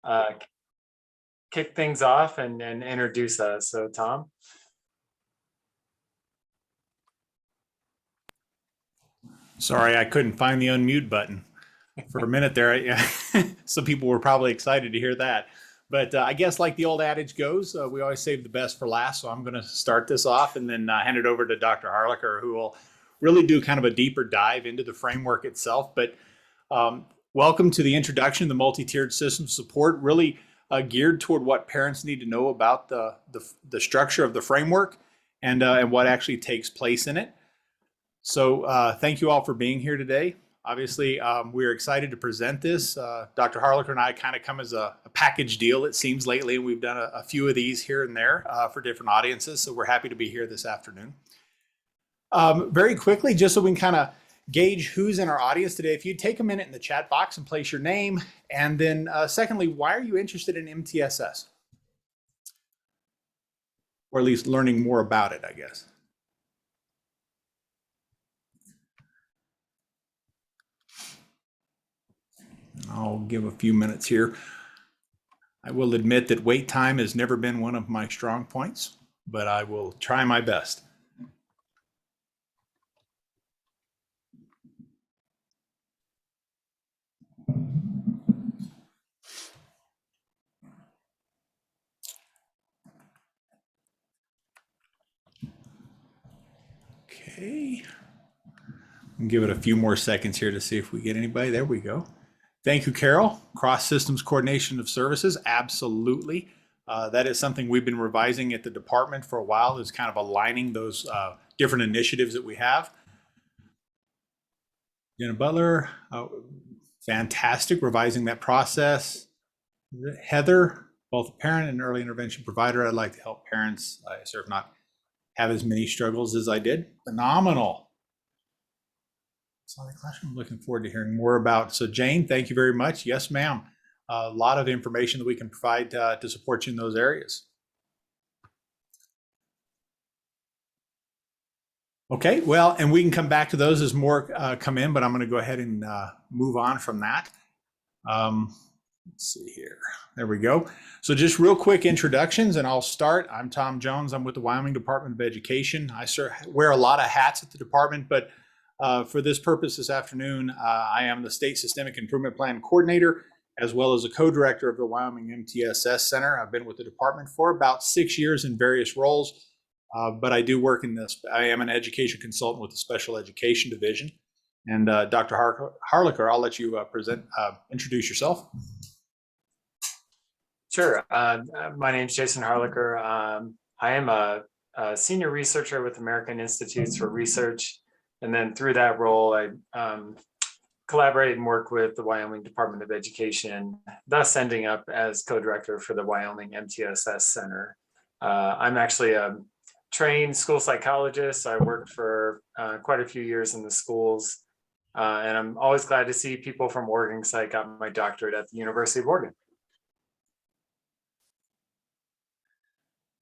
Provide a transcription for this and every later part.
uh, kick things off and introduce us. So, Thom. Sorry, I couldn't find the unmute button for a minute there. Some people were probably excited to hear that. But I guess like the old adage goes, we always save the best for last. So I'm going to start this off and then hand it over to Dr. Harlacher, who will really do kind of a deeper dive into the framework itself. But welcome to the introduction, the multi-tiered system support, really geared toward what parents need to know about the structure of the framework and what actually takes place in it. So thank you all for being here today. Obviously, we're excited to present this. Dr. Harlacher and I kind of come as a package deal, it seems, lately. We've done a few of these here and there for different audiences, so we're happy to be here this afternoon. Very quickly, just so we can kind of gauge who's in our audience today, if you take a minute in the chat box and place your name, and then secondly, why are you interested in MTSS? Or at least learning more about it, I guess. I'll give a few minutes here. I will admit that wait time has never been one of my strong points, but I will try my best. Okay. I'll give it a few more seconds here to see if we get anybody. There we go. Thank you, Carol. Cross Systems Coordination of Services, absolutely. That is something we've been revising at the department for a while, is kind of aligning those different initiatives that we have. Jenna Butler, fantastic, revising that process. Heather, both a parent and early intervention provider. I'd like to help parents, I serve not have as many struggles as I did. Phenomenal. Sonic Classroom, I'm looking forward to hearing more about. So Jane, thank you very much. Yes, ma'am. A lot of information that we can provide to support you in those areas. Okay, well, and we can come back to those as more come in, but I'm going to go ahead and move on from that. Let's see here. There we go. So just real quick introductions, and I'll start. I'm Thom Jones. I'm with the Wyoming Department of Education. I wear a lot of hats at the department, but for this purpose this afternoon, I am the State Systemic Improvement Plan Coordinator, as well as a co-director of the Wyoming MTSS Center. I've been with the department for about 6 years in various roles, but I do work in this. I am an education consultant with the Special Education Division. And Dr. Harlacher, I'll let you introduce yourself. Sure. My name is Jason Harlacher. I am a senior researcher with American Institutes for Research. And then through that role, I collaborate and work with the Wyoming Department of Education, thus ending up as co-director for the Wyoming MTSS Center. I'm actually a trained school psychologist. I worked for quite a few years in the schools, and I'm always glad to see people from Oregon because I got my doctorate at the University of Oregon.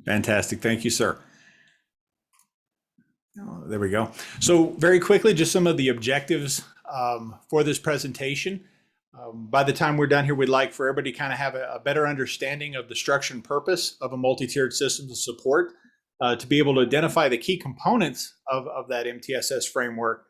Fantastic. Thank you, sir. Oh, there we go. So very quickly, just some of the objectives for this presentation. By the time we're done here, we'd like for everybody to kind of have a better understanding of the structure and purpose of a multi-tiered system of support, to be able to identify the key components of that MTSS framework,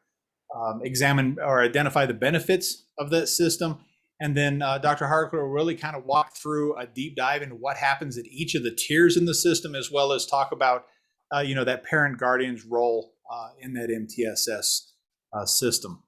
examine or identify the benefits of that system. And then Dr. Harlacher will really kind of walk through a deep dive into what happens at each of the tiers in the system, as well as talk about that parent guardian's role in that MTSS system.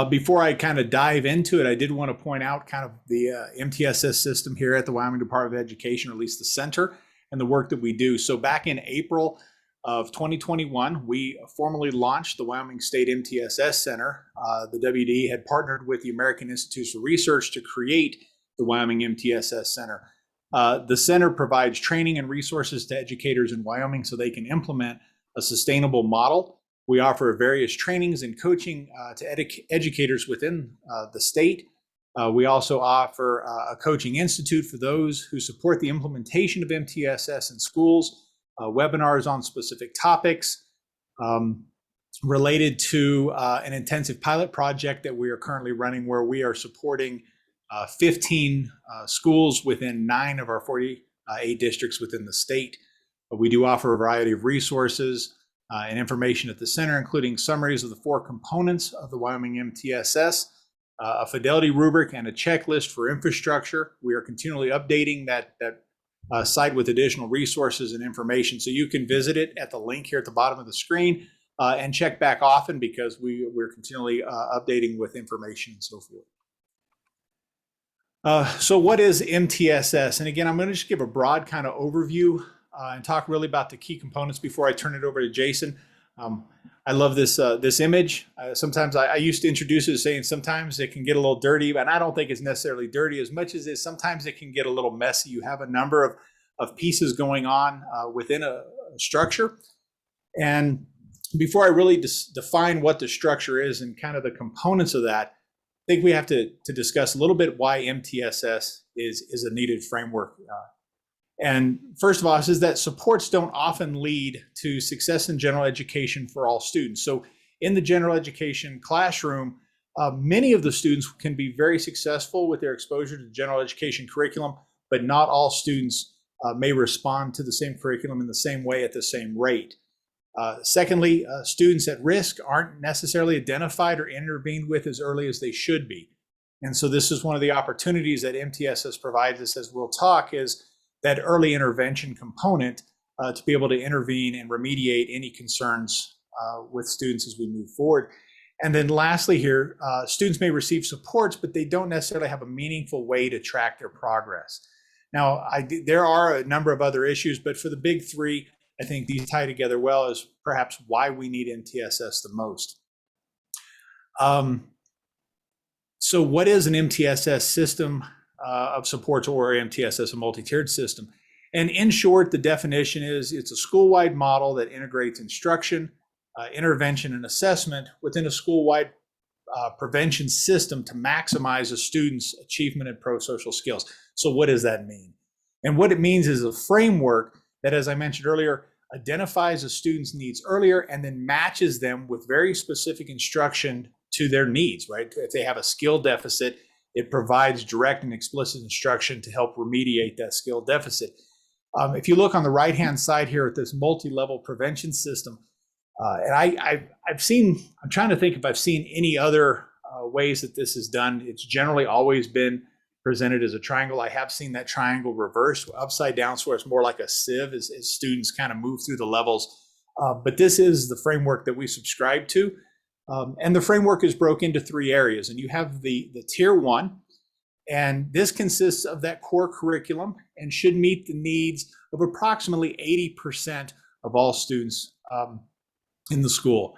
Before I kind of dive into it, I did want to point out kind of the MTSS system here at the Wyoming Department of Education, or at least the center, and the work that we do. So back in April of 2021, we formally launched the Wyoming State MTSS Center. The WD had partnered with the American Institutes for Research to create the Wyoming MTSS Center. The center provides training and resources to educators in Wyoming so they can implement a sustainable model. We offer various trainings and coaching to educators within the state. We also offer a coaching institute for those who support the implementation of MTSS in schools, webinars on specific topics related to an intensive pilot project that we are currently running, where we are supporting 15 schools within 9 of our 48 districts within the state. But we do offer a variety of resources and information at the center, including summaries of the 4 components of the Wyoming MTSS, a fidelity rubric, and a checklist for infrastructure. We are continually updating that site with additional resources and information. So you can visit it at the link here at the bottom of the screen and check back often, because we're continually updating with information and so forth. So what is MTSS? And again, I'm going to just give a broad kind of overview and talk really about the key components before I turn it over to Jason. I love this image. Sometimes I used to introduce it as saying sometimes it can get a little dirty, and I don't think it's necessarily dirty as much as it is. Sometimes it can get a little messy. You have a number of pieces going on within a structure. And before I really define what the structure is and kind of the components of that, I think we have to discuss a little bit why MTSS is a needed framework. And first of all, is that supports don't often lead to success in general education for all students. So in the general education classroom, many of the students can be very successful with their exposure to general education curriculum, but not all students may respond to the same curriculum in the same way at the same rate. Secondly, students at risk aren't necessarily identified or intervened with as early as they should be. And so this is one of the opportunities that MTSS provides us, as we'll talk, is that early intervention component to be able to intervene and remediate any concerns with students as we move forward. And then lastly here, students may receive supports, but they don't necessarily have a meaningful way to track their progress. Now, there are a number of other issues, but for the big 3, I think these tie together well as perhaps why we need MTSS the most. So what is an MTSS system of supports, or MTSS, a multi-tiered system? And in short, the definition is it's a school-wide model that integrates instruction, intervention, and assessment within a school-wide prevention system to maximize a student's achievement and pro-social skills. So what does that mean? And what it means is a framework that, as I mentioned earlier, identifies a student's needs earlier and then matches them with very specific instruction to their needs, right? If they have a skill deficit, it provides direct and explicit instruction to help remediate that skill deficit. If you look on the right-hand side here at this multi-level prevention system, and I'm trying to think if I've seen any other ways that this is done. It's generally always been presented as a triangle. I have seen that triangle reversed upside down, so it's more like a sieve as students kind of move through the levels. But this is the framework that we subscribe to. And the framework is broken into 3 areas. And you have the tier 1, and this consists of that core curriculum and should meet the needs of approximately 80% of all students in the school.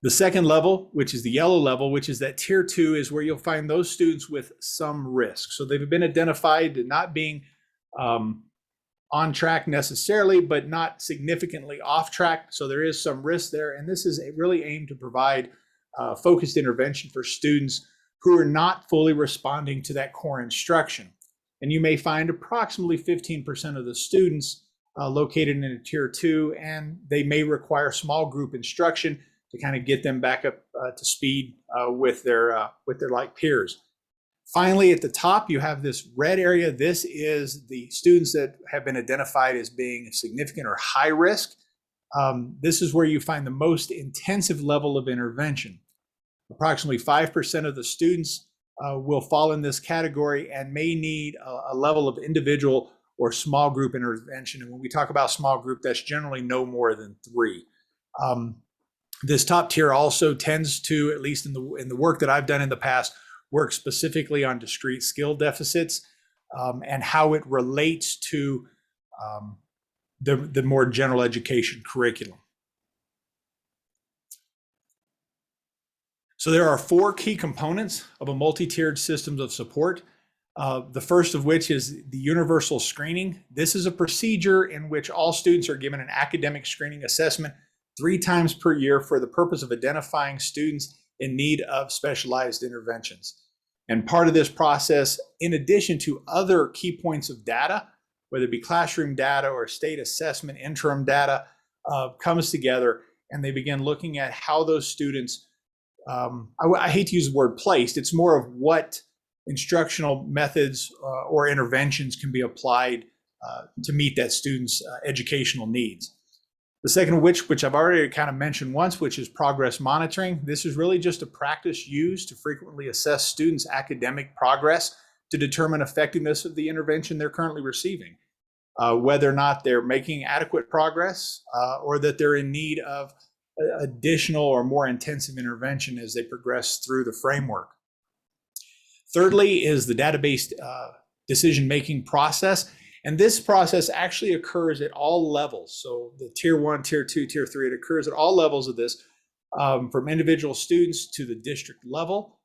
The second level, which is the yellow level, which is that tier 2, is where you'll find those students with some risk. So they've been identified as not being on track necessarily, but not significantly off track. So there is some risk there. And this is really aimed to provide focused intervention for students who are not fully responding to that core instruction. And you may find approximately 15% of the students located in a tier 2, and they may require small group instruction to kind of get them back up to speed with their like peers. Finally, at the top, you have this red area. This is the students that have been identified as being significant or high risk. This is where you find the most intensive level of intervention. Approximately 5% of the students will fall in this category and may need a level of individual or small group intervention. And when we talk about small group, that's generally no more than 3. This top tier also tends to, at least in the work that I've done in the past, work specifically on discrete skill deficits and how it relates to the more general education curriculum. So there are 4 key components of a multi-tiered systems of support. The first of which is the universal screening. This is a procedure in which all students are given an academic screening assessment 3 times per year for the purpose of identifying students in need of specialized interventions. And part of this process, in addition to other key points of data, whether it be classroom data or state assessment interim data, comes together, and they begin looking at how those students, I hate to use the word placed, it's more of what instructional methods or interventions can be applied to meet that student's educational needs. The second of which I've already kind of mentioned once, which is progress monitoring. This is really just a practice used to frequently assess students' academic progress to determine effectiveness of the intervention they're currently receiving, whether or not they're making adequate progress or that they're in need of additional or more intensive intervention as they progress through the framework. Thirdly is the database decision-making process. And this process actually occurs at all levels. So the tier 1, tier 2, tier 3, it occurs at all levels of this, from individual students to the district level.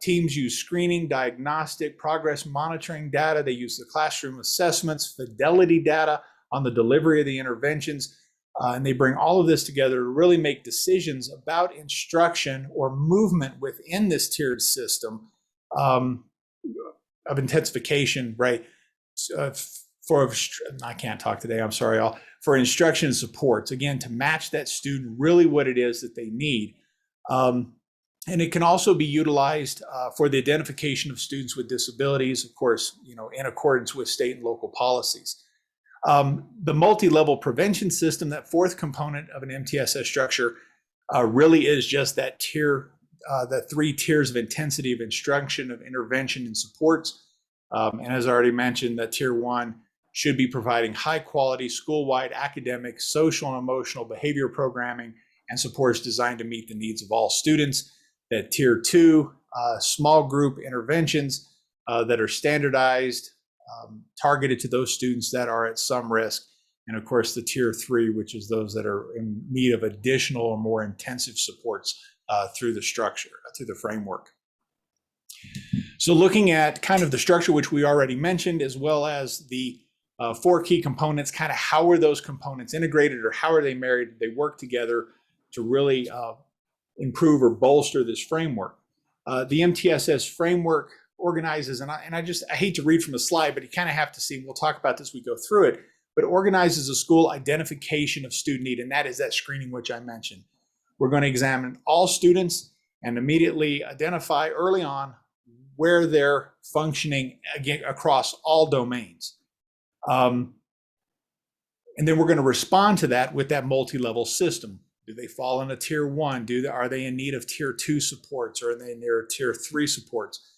Teams use screening, diagnostic, progress monitoring data. They use the classroom assessments, fidelity data on the delivery of the interventions. And they bring all of this together to really make decisions about instruction or movement within this tiered system of intensification, right? I can't talk today, I'm sorry, for instruction supports, again, to match that student really what it is that they need. And it can also be utilized for the identification of students with disabilities, of course, in accordance with state and local policies. The multi-level prevention system, that fourth component of an MTSS structure, really is just that tier, the 3 tiers of intensity of instruction, of intervention and supports. And as I already mentioned, that tier 1 should be providing high quality school-wide academic, social and emotional behavior programming and supports designed to meet the needs of all students. That tier 2, small group interventions that are standardized, targeted to those students that are at some risk. And of course, the tier 3, which is those that are in need of additional or more intensive supports through the structure, through the framework. So looking at kind of the structure, which we already mentioned, as well as the 4 key components, kind of how are those components integrated or how are they married? They work together to really improve or bolster this framework. The MTSS framework organizes, and I hate to read from the slide, but you kind of have to see, we'll talk about this as we go through it, but organizes a school identification of student need, and that is that screening which I mentioned. We're going to examine all students and immediately identify early on where they're functioning again across all domains. And then we're going to respond to that with that multi-level system. Do they fall in a tier 1? Are they in need of tier 2 supports, or are they in their tier 3 supports?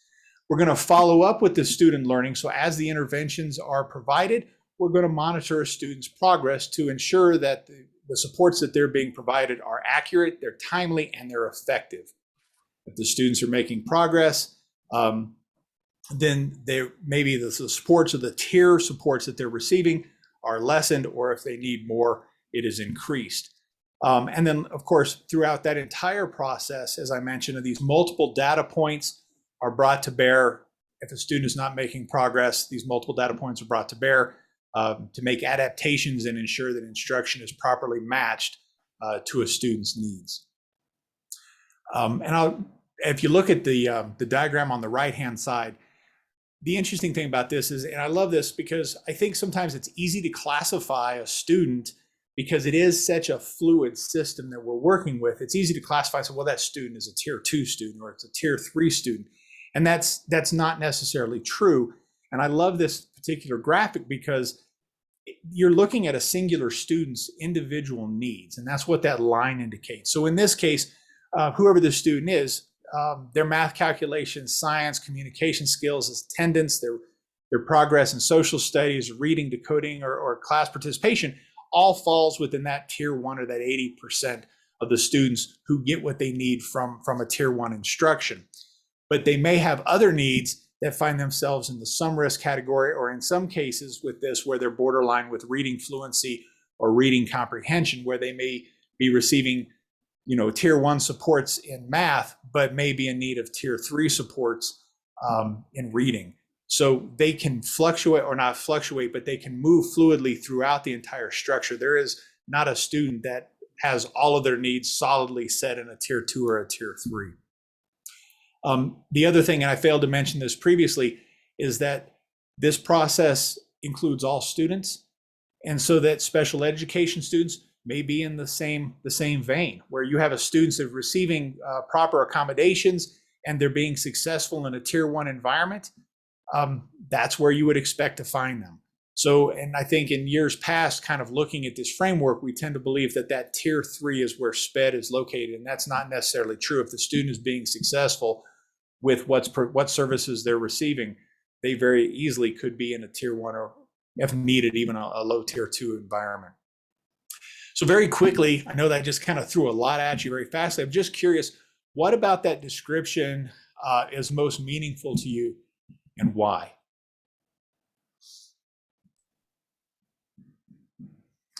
We're going to follow up with the student learning. So as the interventions are provided, we're going to monitor a student's progress to ensure that the supports that they're being provided are accurate, they're timely, and they're effective. If the students are making progress, then maybe the supports or the tier supports that they're receiving are lessened, or if they need more, it is increased. And then, of course, throughout that entire process, as I mentioned, these multiple data points are brought to bear. If a student is not making progress, these multiple data points are brought to bear to make adaptations and ensure that instruction is properly matched to a student's needs. If you look at the diagram on the right-hand side, the interesting thing about this is, and I love this because I think sometimes it's easy to classify a student because it is such a fluid system that we're working with. It's easy to classify, so well, that student is a tier 2 student or it's a tier 3 student. And that's not necessarily true. And I love this particular graphic because you're looking at a singular student's individual needs, and that's what that line indicates. So in this case, whoever the student is, their math calculations, science, communication skills, attendance, their progress in social studies, reading, decoding, or class participation all falls within that tier 1 or that 80% of the students who get what they need from a tier 1 instruction. But they may have other needs that find themselves in the some risk category, or in some cases with this where they're borderline with reading fluency or reading comprehension, where they may be receiving tier 1 supports in math, but may be in need of tier 3 supports in reading. So they can fluctuate, or not fluctuate, but they can move fluidly throughout the entire structure. There is not a student that has all of their needs solidly set in a tier 2 or a tier 3. The other thing, and I failed to mention this previously, is that this process includes all students. And so that special education students may be in the same vein, where you have a students that are receiving proper accommodations and they're being successful in a tier one environment, that's where you would expect to find them. So, and I think in years past, kind of looking at this framework, we tend to believe that that tier three is where SPED is located, and that's not necessarily true. If the student is being successful with what services they're receiving, they very easily could be in a tier one, or if needed, even a low tier two environment. So very quickly, I know that I just kind of threw a lot at you very fast. I'm just curious, what about that description is most meaningful to you, and why?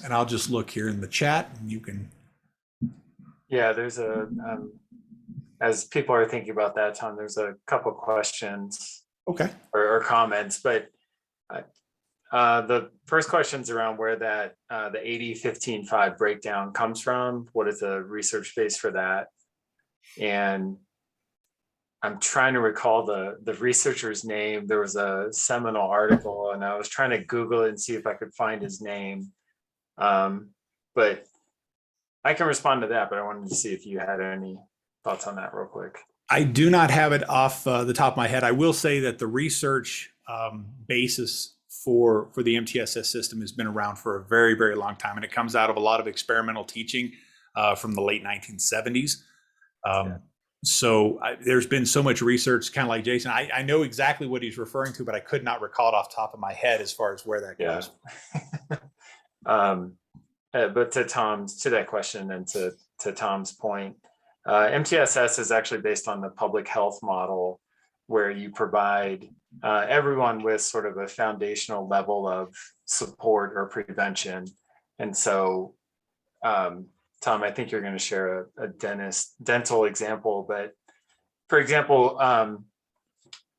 And I'll just look here in the chat, and you can. Yeah, there's as people are thinking about that, Tom, there's a couple questions Okay. or comments, but the first question's around where that the 80-15-5 breakdown comes from. What is the research base for that? And I'm trying to recall the researcher's name. There was a seminal article, and I was trying to Google it and see if I could find his name. But I can respond to that, but I wanted to see if you had any thoughts on that real quick. I do not have it off the top of my head. I will say that the research basis for the MTSS system has been around for a very, very long time, and it comes out of a lot of experimental teaching from the late 1970s. So there's been so much research, kind of like Jason. I know exactly what he's referring to, but I could not recall it off the top of my head as far as where that goes. But to that question and to Tom's point, MTSS is actually based on the public health model, where you provide everyone with sort of a foundational level of support or prevention. And so, Tom, I think you're going to share a dental example, but for example,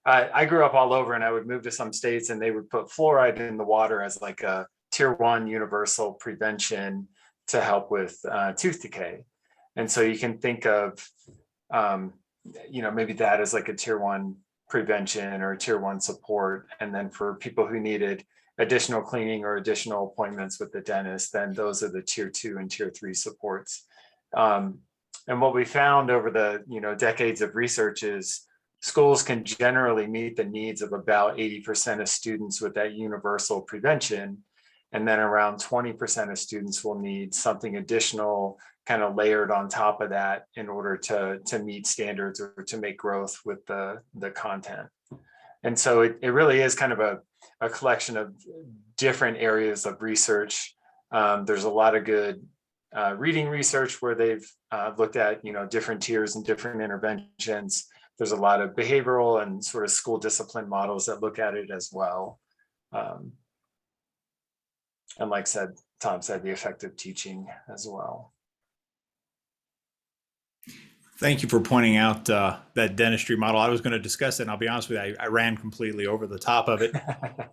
I grew up all over, and I would move to some states and they would put fluoride in the water as like a tier one universal prevention to help with tooth decay. And so you can think of, maybe that as like a tier one prevention or tier one support. And then for people who needed additional cleaning or additional appointments with the dentist, then those are the tier two and tier three supports. And what we found over the decades of research is schools can generally meet the needs of about 80% of students with that universal prevention. And then around 20% of students will need something additional kind of layered on top of that in order to meet standards or to make growth with the content. And so it really is kind of a collection of different areas of research. There's a lot of good reading research where they've looked at different tiers and different interventions. There's a lot of behavioral and sort of school discipline models that look at it as well. And like Tom said, the effective teaching as well. Thank you for pointing out that dentistry model. I was going to discuss it, and I'll be honest with you, I ran completely over the top of it,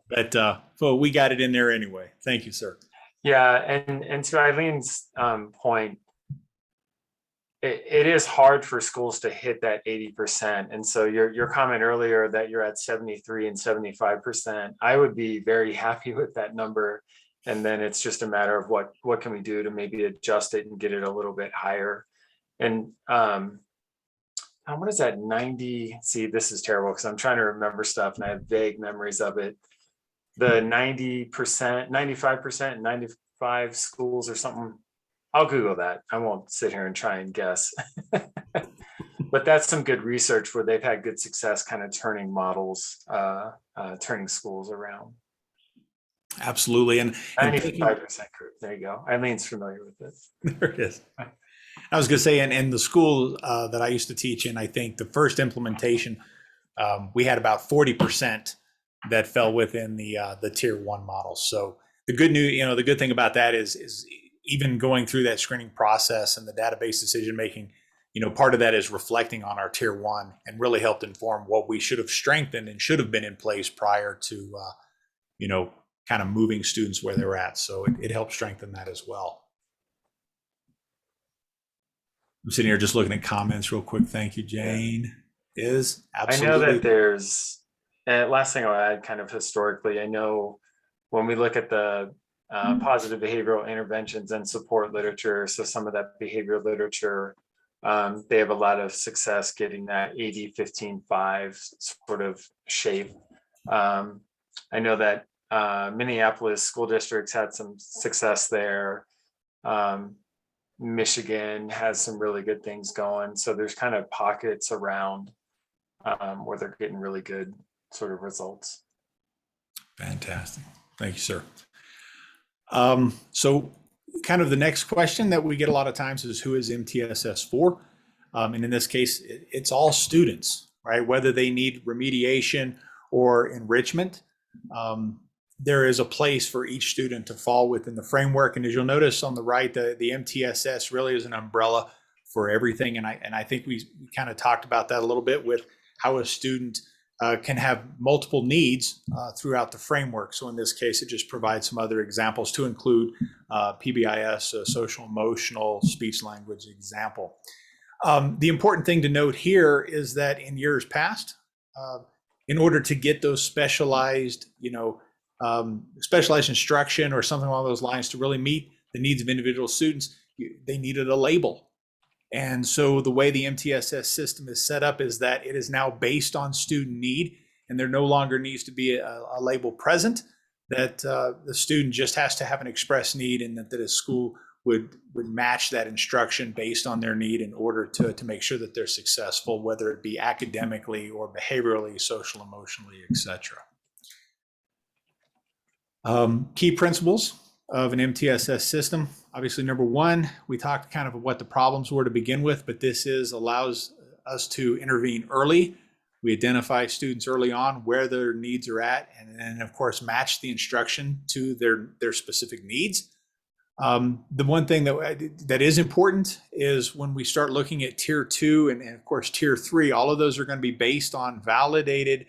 but we got it in there anyway. Thank you, sir. Yeah, and to Eileen's point, it is hard for schools to hit that 80%. And so your comment earlier that you're at 73 and 75%, I would be very happy with that number. And then it's just a matter of what can we do to maybe adjust it and get it a little bit higher. And what is that 90? See, this is terrible because I'm trying to remember stuff and I have vague memories of it. The 90%, 95%, 95 schools or something. I'll Google that. I won't sit here and try and guess. But that's some good research where they've had good success kind of turning models, turning schools around. Absolutely. And 95% group. There you go. Eileen's familiar with this. There it is. I was going to say, in the school that I used to teach in, I think the first implementation, we had about 40% that fell within the tier one model. So the good news, the good thing about that is even going through that screening process and the database decision making, part of that is reflecting on our tier one and really helped inform what we should have strengthened and should have been in place prior to, kind of moving students where they're at. So it helped strengthen that as well. I'm sitting here just looking at comments real quick. Thank you, Jane. Is absolutely. I know that there's, last thing I'll add kind of historically, I know when we look at the positive behavioral interventions and support literature, so some of that behavioral literature They have a lot of success getting that 80-15-5 sort of shape. I know that Minneapolis school districts had some success there. Michigan has some really good things going. So there's kind of pockets around where they're getting really good sort of results. Fantastic. Thank you, sir. So kind of the next question that we get a lot of times is, who is MTSS for? And in this case, it's all students, right? Whether they need remediation or enrichment, there is a place for each student to fall within the framework. And as you'll notice on the right, the MTSS really is an umbrella for everything. And I think we kind of talked about that a little bit with how a student can have multiple needs throughout the framework. So in this case, it just provides some other examples to include PBIS, social emotional speech language example. The important thing to note here is that in years past, in order to get those specialized, specialized instruction or something along those lines to really meet the needs of individual students, they needed a label. And so the way the MTSS system is set up is that it is now based on student need, and there no longer needs to be a label present, that the student just has to have an express need, and that a school would match that instruction based on their need in order to make sure that they're successful, whether it be academically or behaviorally, social, emotionally, etc. Key principles of an MTSS system. Obviously, number one, we talked kind of what the problems were to begin with, but this allows us to intervene early. We identify students early on where their needs are at, and then of course match the instruction to their specific needs. The one thing that is important is when we start looking at tier 2 and of course tier 3, all of those are going to be based on validated,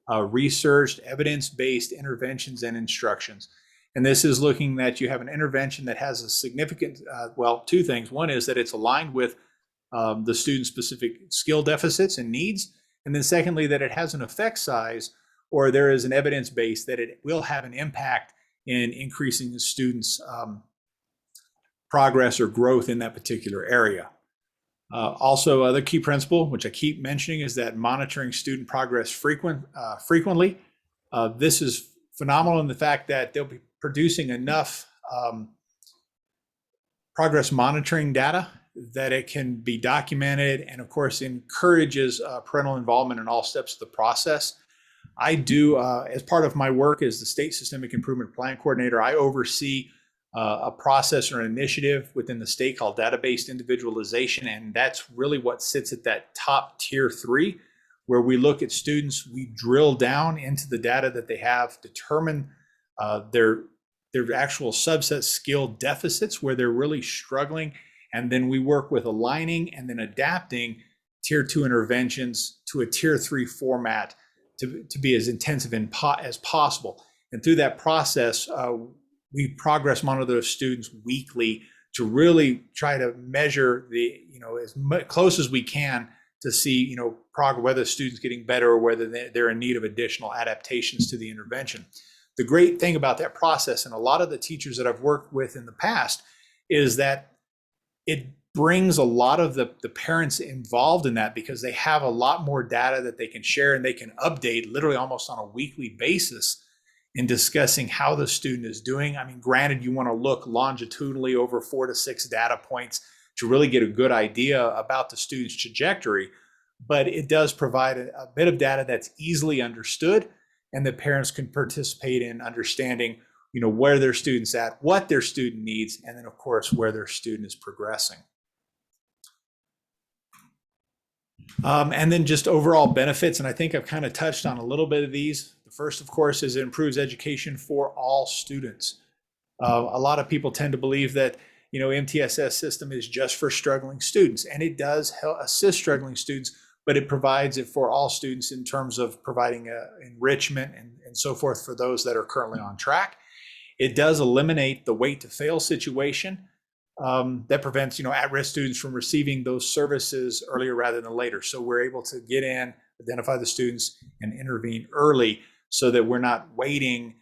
researched, evidence-based interventions and instructions. And this is looking that you have an intervention that has a significant, two things. One is that it's aligned with the student's specific skill deficits and needs. And then secondly, that it has an effect size, or there is an evidence base that it will have an impact in increasing the student's progress or growth in that particular area. Also, other key principle, which I keep mentioning, is that monitoring student progress frequently. This is phenomenal in the fact that they'll be producing enough progress monitoring data that it can be documented, and of course encourages parental involvement in all steps of the process. I do, as part of my work as the State Systemic Improvement Plan Coordinator, I oversee a process or an initiative within the state called data-based individualization, and that's really what sits at that top tier 3, where we look at students, we drill down into the data that they have, determine their actual subset skill deficits where they're really struggling, and then we work with aligning and then adapting tier 2 interventions to a tier 3 format to be as intensive as possible. And through that process, we progress monitor those students weekly to really try to measure as close as we can to see, whether the student's getting better or whether they're in need of additional adaptations to the intervention. The great thing about that process, and a lot of the teachers that I've worked with in the past, is that it brings a lot of the parents involved in that, because they have a lot more data that they can share, and they can update literally almost on a weekly basis in discussing how the student is doing. I mean, granted, you want to look longitudinally over 4 to 6 data points to really get a good idea about the student's trajectory, but it does provide a bit of data that's easily understood, and the parents can participate in understanding, where their student's at, what their student needs, and then of course where their student is progressing. And then just overall benefits, and I think I've kind of touched on a little bit of these. The first, of course, is it improves education for all students. A lot of people tend to believe that MTSS system is just for struggling students, and it does help assist struggling students, but it provides it for all students in terms of providing enrichment and so forth for those that are currently on track. It does eliminate the wait to fail situation that prevents at-risk students from receiving those services earlier rather than later. So we're able to get in, identify the students, and intervene early so that we're not waiting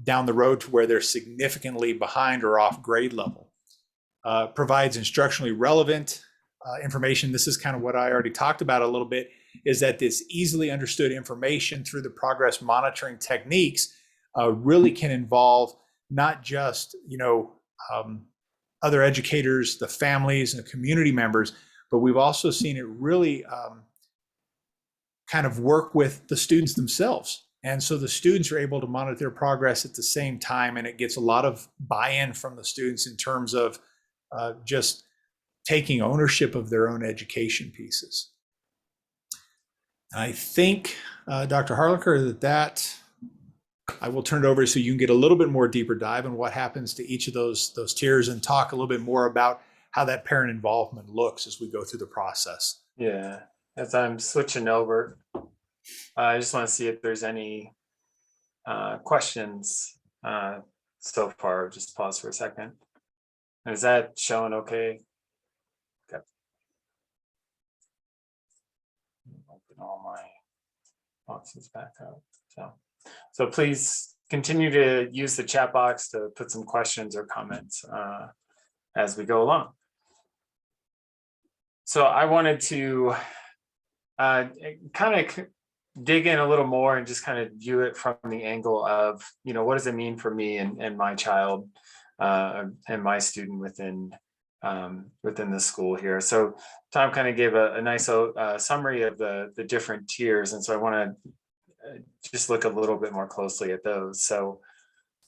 down the road to where they're significantly behind or off grade level. Provides instructionally relevant information, this is kind of what I already talked about a little bit, is that this easily understood information through the progress monitoring techniques really can involve not just, other educators, the families and the community members, but we've also seen it really kind of work with the students themselves. And so the students are able to monitor their progress at the same time, and it gets a lot of buy-in from the students in terms of just taking ownership of their own education pieces. I think, Dr. Harlacher, that I will turn it over so you can get a little bit more deeper dive in what happens to each of those tiers and talk a little bit more about how that parent involvement looks as we go through the process. Yeah, as I'm switching over, I just want to see if there's any questions so far. Just pause for a second. Is that showing okay? Okay. Open all my boxes back up. So please continue to use the chat box to put some questions or comments as we go along. So I wanted to kind of dig in a little more and just kind of view it from the angle of, what does it mean for me and my child and my student within the school here. So Thom kind of gave a nice summary of the different tiers. And so I want to just look a little bit more closely at those. So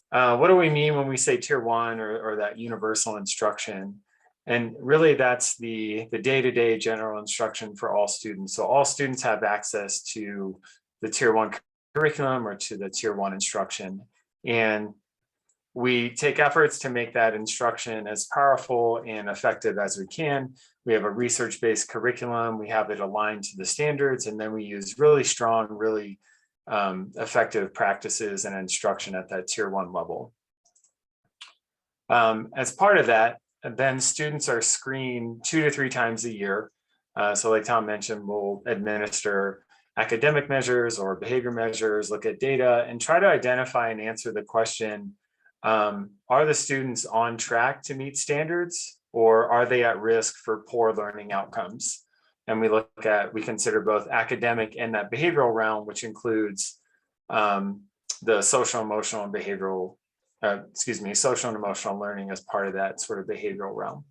what do we mean when we say tier 1 or that universal instruction? And really that's the day-to-day general instruction for all students. So all students have access to the tier 1 curriculum or to the tier 1 instruction. And we take efforts to make that instruction as powerful and effective as we can. We have a research-based curriculum. We have it aligned to the standards, and then we use really strong, really effective practices and instruction at that tier 1 level. As part of that, then students are screened 2 to 3 times a year. So like Thom mentioned, we'll administer academic measures or behavior measures, look at data, and try to identify and answer the question, are the students on track to meet standards, or are they at risk for poor learning outcomes? And we consider both academic and that behavioral realm, which includes the social, emotional, and behavioral, social and emotional learning as part of that sort of behavioral realm.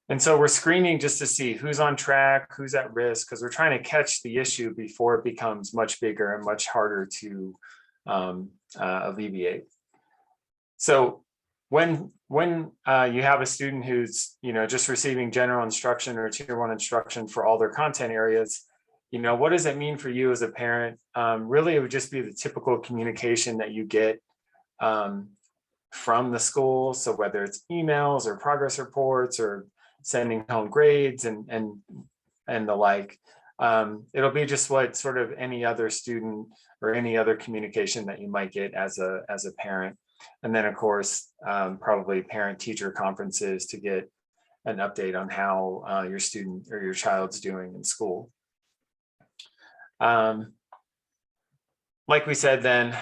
And so we're screening just to see who's on track, who's at risk, because we're trying to catch the issue before it becomes much bigger and much harder to alleviate. So when you have a student who's just receiving general instruction or tier 1 instruction for all their content areas, what does it mean for you as a parent? Really, it would just be the typical communication that you get from the school. So whether it's emails or progress reports or sending home grades and the like, it'll be just what sort of any other student or any other communication that you might get as a parent. And then of course, probably parent-teacher conferences to get an update on how your student or your child's doing in school. Like we said, then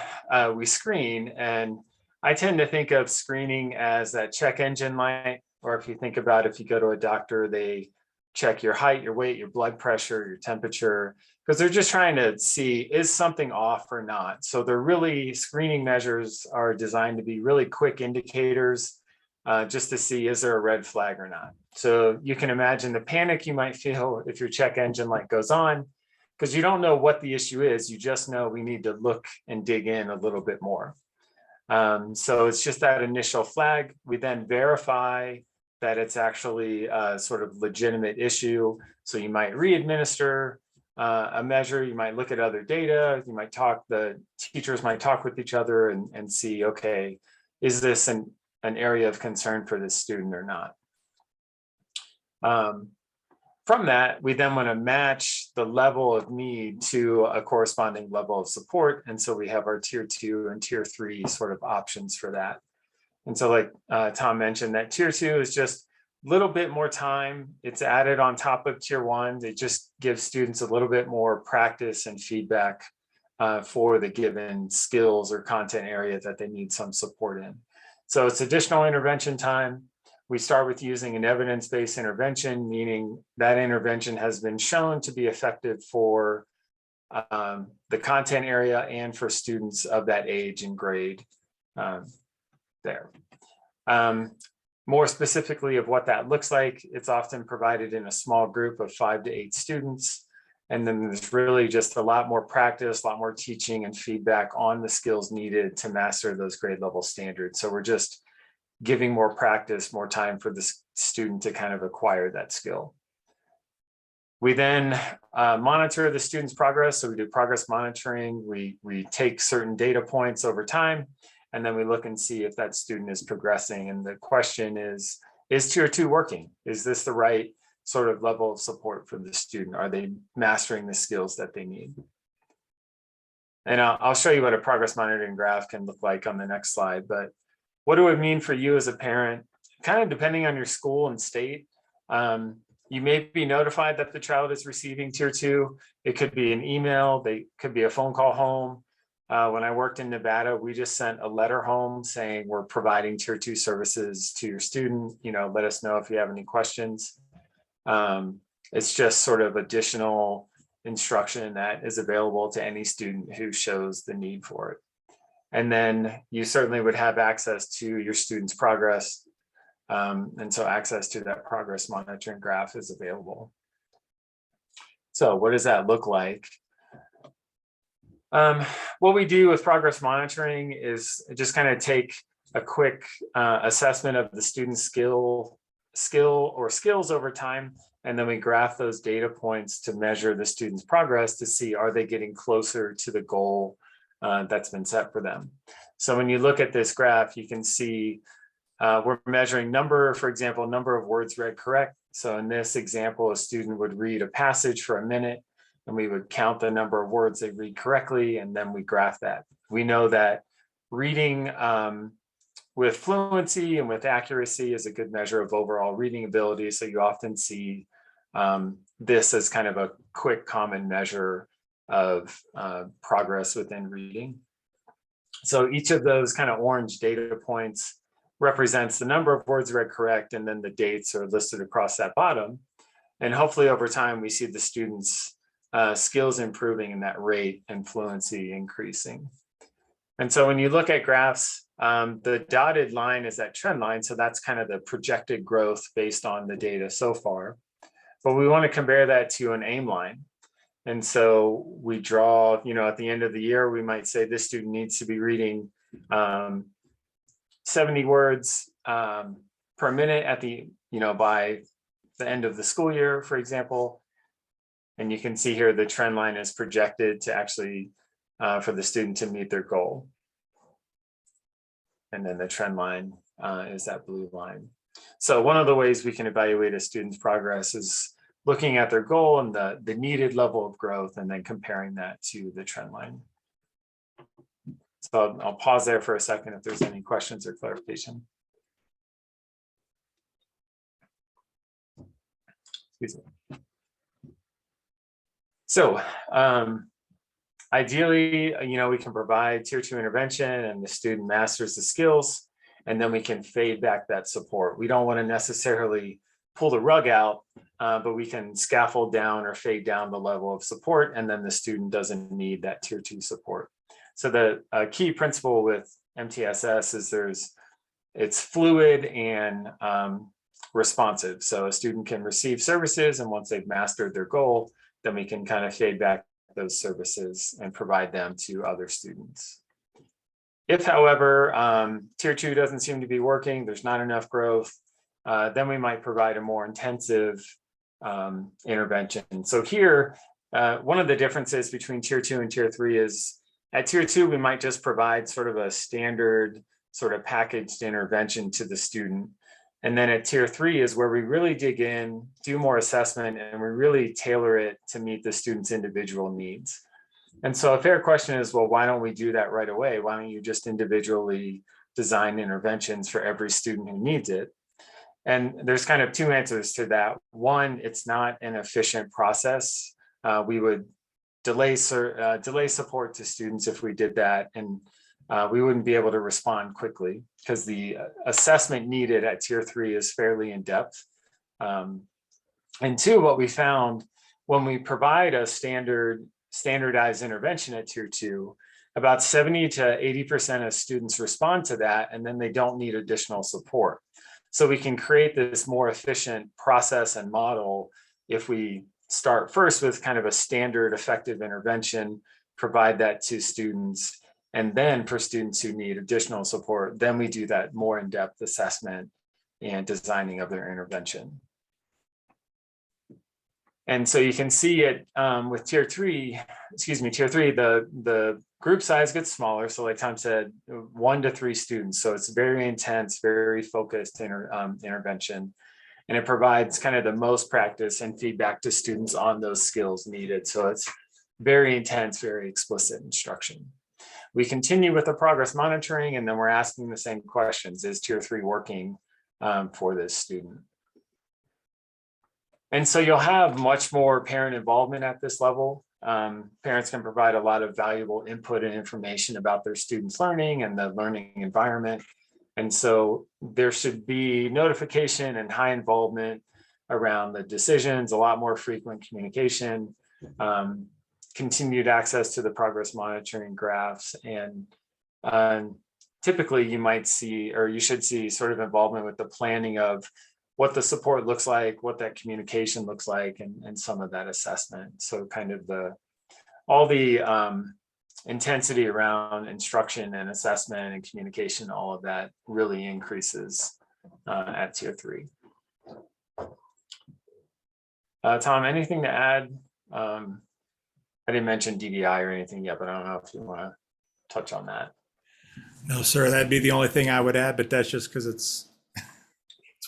we screen, and I tend to think of screening as that check engine light, or if you think about if you go to a doctor, they check your height, your weight, your blood pressure, your temperature, because they're just trying to see, is something off or not? So they're really, screening measures are designed to be really quick indicators just to see, is there a red flag or not? So you can imagine the panic you might feel if your check engine light goes on, because you don't know what the issue is. You just know we need to look and dig in a little bit more. So it's just that initial flag. We then verify that it's actually a sort of legitimate issue. So you might re-administer a measure, you might look at other data, you might talk, the teachers might talk with each other and see, okay, is this an area of concern for this student or not? From that, we then want to match the level of need to a corresponding level of support. And so we have our tier 2 and tier 3 sort of options for that. And so like Thom mentioned, that tier 2 is just a little bit more time. It's added on top of tier 1. It just gives students a little bit more practice and feedback for the given skills or content area that they need some support in. So it's additional intervention time. we start with using an evidence-based intervention, meaning that intervention has been shown to be effective for the content area and for students of that age and grade there. More specifically of what that looks like, it's often provided in a small group of 5 to 8 students. And then there's really just a lot more practice, a lot more teaching and feedback on the skills needed to master those grade level standards. So we're just giving more practice, more time for the student to kind of acquire that skill. We then monitor the student's progress. So we do progress monitoring. We take certain data points over time, and then we look and see if that student is progressing. And the question is Tier 2 working? Is this the right sort of level of support for the student? Are they mastering the skills that they need? And I'll show you what a progress monitoring graph can look like on the next slide. But what do it mean for you as a parent? Kind of depending on your school and state. You may be notified that the child is receiving Tier 2. It could be an email, they could be a phone call home. When I worked in Nevada, we just sent a letter home saying we're providing Tier 2 services to your student. Let us know if you have any questions. It's just sort of additional instruction that is available to any student who shows the need for it. And then you certainly would have access to your student's progress. And so access to that progress monitoring graph is available. So what does that look like? What we do with progress monitoring is just kind of take a quick assessment of the student's skill or skills over time, and then we graph those data points to measure the student's progress to see, are they getting closer to the goal that's been set for them. So when you look at this graph, you can see we're measuring for example, number of words read correct. So in this example, a student would read a passage for a minute, and we would count the number of words they read correctly, and then we graph that. We know that reading with fluency and with accuracy is a good measure of overall reading ability. So you often see this as kind of a quick common measure of progress within reading. So each of those kind of orange data points represents the number of words read correct, and then the dates are listed across that bottom. And hopefully over time, we see the students' skills improving and that rate and fluency increasing. And so when you look at graphs, the dotted line is that trend line. So that's kind of the projected growth based on the data so far. But we want to compare that to an aim line. And so we draw, at the end of the year, we might say this student needs to be reading 70 words per minute at by the end of the school year, for example. And you can see here the trend line is projected to actually for the student to meet their goal. And then the trend line is that blue line. So one of the ways we can evaluate a student's progress is looking at their goal and the needed level of growth, and then comparing that to the trend line. So I'll pause there for a second if there's any questions or clarification. Excuse me. So ideally, we can provide Tier 2 intervention and the student masters the skills, and then we can fade back that support. We don't want to necessarily pull the rug out, but we can scaffold down or fade down the level of support, and then the student doesn't need that Tier 2 support. So the key principle with MTSS is it's fluid and responsive. So a student can receive services, and once they've mastered their goal, then we can kind of fade back those services and provide them to other students. If, however, Tier 2 doesn't seem to be working, there's not enough growth, then we might provide a more intensive intervention. So here, one of the differences between Tier 2 and Tier 3 is at Tier 2, we might just provide sort of a standard sort of packaged intervention to the student. And then at Tier 3 is where we really dig in, do more assessment, and we really tailor it to meet the student's individual needs. And so a fair question is, well, why don't we do that right away? Why don't you just individually design interventions for every student who needs it? And there's kind of two answers to that. One, it's not an efficient process. We would delay support to students if we did that. And we wouldn't be able to respond quickly because the assessment needed at tier 3 is fairly in depth. And two, what we found when we provide a standardized intervention at tier 2, about 70 to 80% of students respond to that, and then they don't need additional support. So we can create this more efficient process and model if we start first with kind of a standard effective intervention, provide that to students, and then for students who need additional support, then we do that more in-depth assessment and designing of their intervention. And so you can see it with tier 3, the group size gets smaller. So like Thom said, 1 to 3 students. So it's very intense, very focused intervention. And it provides kind of the most practice and feedback to students on those skills needed. So it's very intense, very explicit instruction. We continue with the progress monitoring, and then we're asking the same questions. Is tier 3 working for this student? And so you'll have much more parent involvement at this level. Parents can provide a lot of valuable input and information about their students' learning and the learning environment. And so there should be notification and high involvement around the decisions, a lot more frequent communication, continued access to the progress monitoring graphs. And typically you might see, or you should see, sort of involvement with the planning of what the support looks like, what that communication looks like, and some of that assessment. So kind of all the intensity around instruction and assessment and communication, all of that really increases at tier 3. Thom, anything to add? I didn't mention DDI or anything yet, but I don't know if you want to touch on that. No, sir, that'd be the only thing I would add, but that's just because it's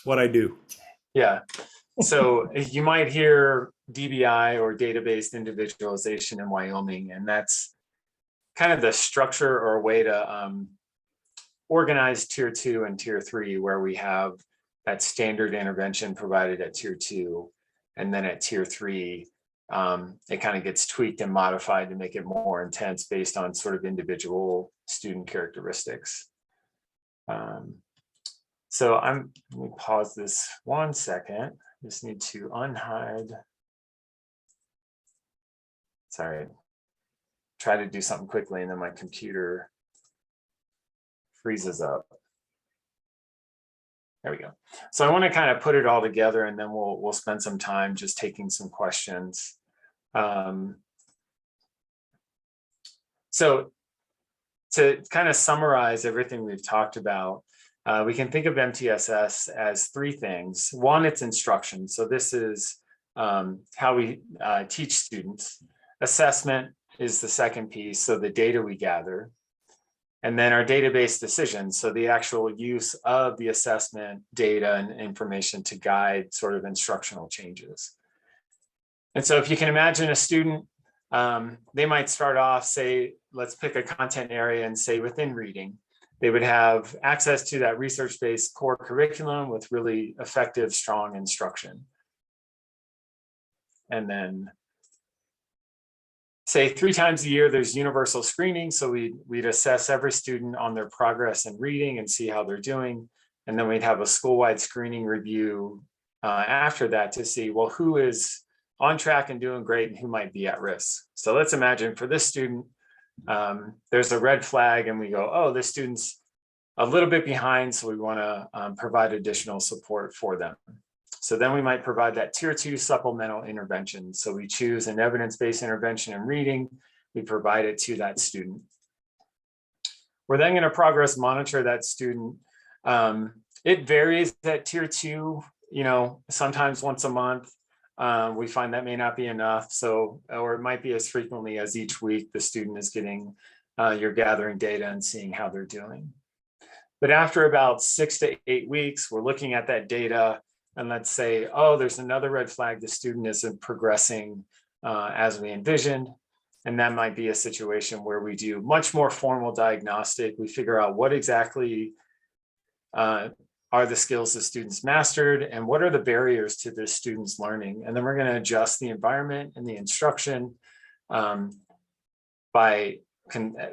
what I do. Yeah. So you might hear DBI or data-based individualization in Wyoming, and that's kind of the structure or way to organize tier 2 and tier 3, where we have that standard intervention provided at tier 2, and then at tier 3, it kind of gets tweaked and modified to make it more intense based on sort of individual student characteristics. So let me pause this 1 second. Just need to unhide. Sorry, try to do something quickly and then my computer freezes up. There we go. So I want to kind of put it all together, and then we'll spend some time just taking some questions. So to kind of summarize everything we've talked about, we can think of MTSS as 3 things. One, it's instruction. So this is how we teach students. Assessment is the second piece, so the data we gather. And then our database decisions, so the actual use of the assessment data and information to guide sort of instructional changes. And so if you can imagine a student, they might start off, say, let's pick a content area and say within reading. They would have access to that research-based core curriculum with really effective, strong instruction. And then say 3 times a year, there's universal screening. So we'd assess every student on their progress in reading and see how they're doing. And then we'd have a school-wide screening review after that to see, well, who is on track and doing great and who might be at risk. So let's imagine for this student, there's a red flag and we go, oh, this student's a little bit behind, so we want to provide additional support for them. So then we might provide that tier 2 supplemental intervention. So we choose an evidence-based intervention in reading, we provide it to that student. We're then going to progress monitor that student. It varies at tier 2, sometimes once a month. We find that may not be enough. So, or it might be as frequently as each week the student is getting, you're gathering data and seeing how they're doing. But after about 6 to 8 weeks, we're looking at that data and let's say, oh, there's another red flag, the student isn't progressing as we envisioned. And that might be a situation where we do much more formal diagnostic. We figure out what exactly are the skills the students mastered and what are the barriers to the students learning. And then we're going to adjust the environment and the instruction by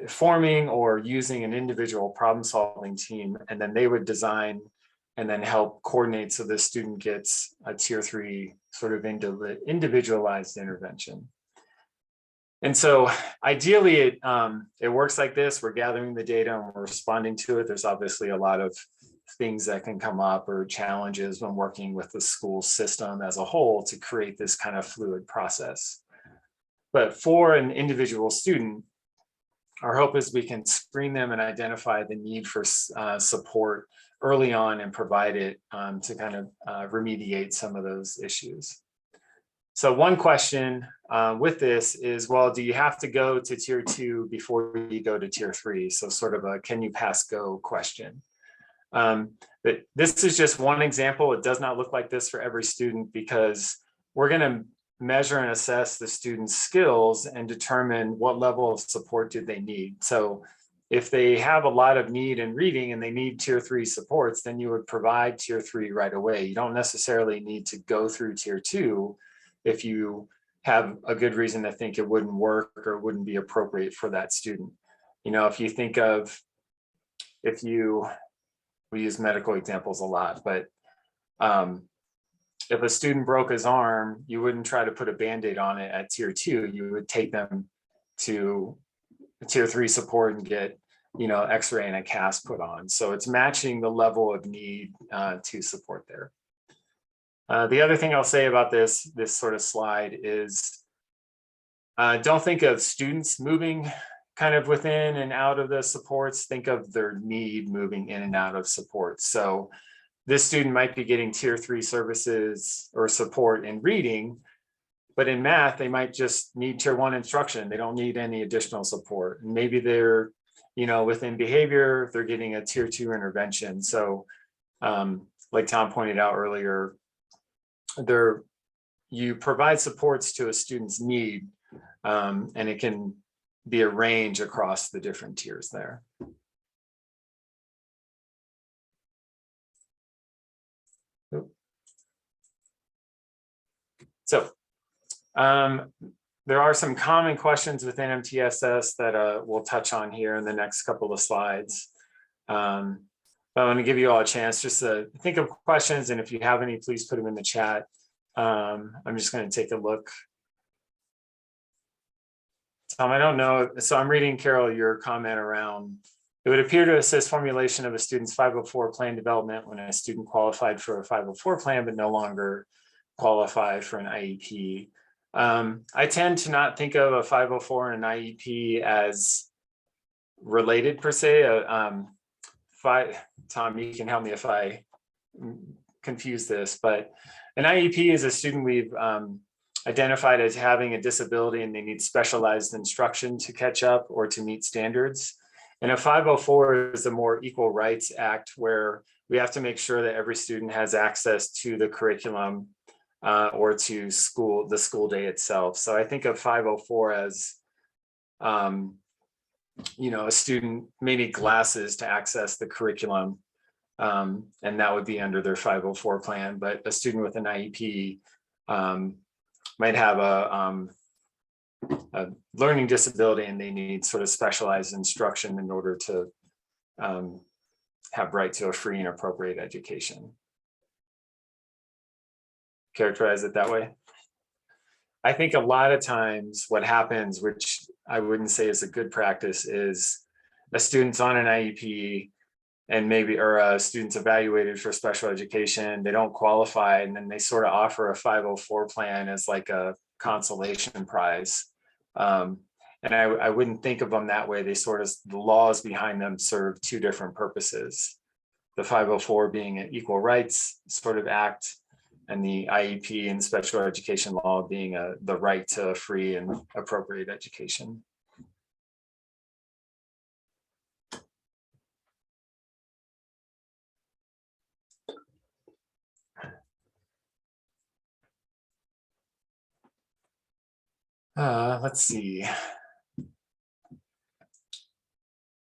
forming or using an individual problem solving team, and then they would design and then help coordinate so the student gets a tier 3 sort of individualized intervention. And so ideally it works like this. We're gathering the data and we're responding to it. There's obviously a lot of things that can come up or challenges when working with the school system as a whole to create this kind of fluid process. But for an individual student, our hope is we can screen them and identify the need for support early on and provide it to kind of remediate some of those issues. So one question with this is, well, do you have to go to tier 2 before you go to tier 3? So sort of a can you pass go question. But this is just one example. It does not look like this for every student because we're going to measure and assess the student's skills and determine what level of support do they need. So if they have a lot of need in reading and they need tier 3 supports, then you would provide tier 3 right away. You don't necessarily need to go through tier 2 if you have a good reason to think it wouldn't work or wouldn't be appropriate for that student. You know, if you think of, we use medical examples a lot, but if a student broke his arm, you wouldn't try to put a Band-Aid on it at tier 2. You would take them to tier 3 support and get, you know, x-ray and a cast put on. So it's matching the level of need to support there. The other thing I'll say about this sort of slide is don't think of students moving kind of within and out of the supports. Think of their need moving in and out of supports. So this student might be getting tier 3 services or support in reading, but in math, they might just need tier 1 instruction. They don't need any additional support. And maybe they're, you know, within behavior, they're getting a tier 2 intervention. So like Thom pointed out earlier, you provide supports to a student's need, and it can be a range across the different tiers there. So there are some common questions within MTSS that we'll touch on here in the next couple of slides. But I'm going to give you all a chance just to think of questions, and if you have any, please put them in the chat. I'm just going to take a look. Thom, I don't know. So I'm reading, Carol, your comment around, it would appear to assist formulation of a student's 504 plan development when a student qualified for a 504 plan, but no longer qualified for an IEP. I tend to not think of a 504 and an IEP as related per se. Thom, you can help me if I confuse this, but an IEP is a student we've identified as having a disability and they need specialized instruction to catch up or to meet standards. And a 504 is a more Equal Rights Act where we have to make sure that every student has access to the curriculum or to the school day itself. So I think of 504 as, you know, a student may need glasses to access the curriculum, and that would be under their 504 plan. But a student with an IEP might have a learning disability and they need sort of specialized instruction in order to have right to a free and appropriate education. Characterize it that way. I think a lot of times what happens, which I wouldn't say is a good practice, is a student's on an IEP and maybe, or a student's evaluated for special education, they don't qualify, and then they sort of offer a 504 plan as like a consolation prize. And I wouldn't think of them that way. They sort of, the laws behind them serve two different purposes. The 504 being an equal rights sort of act, and the IEP and special education law being the right to free and appropriate education. Let's see.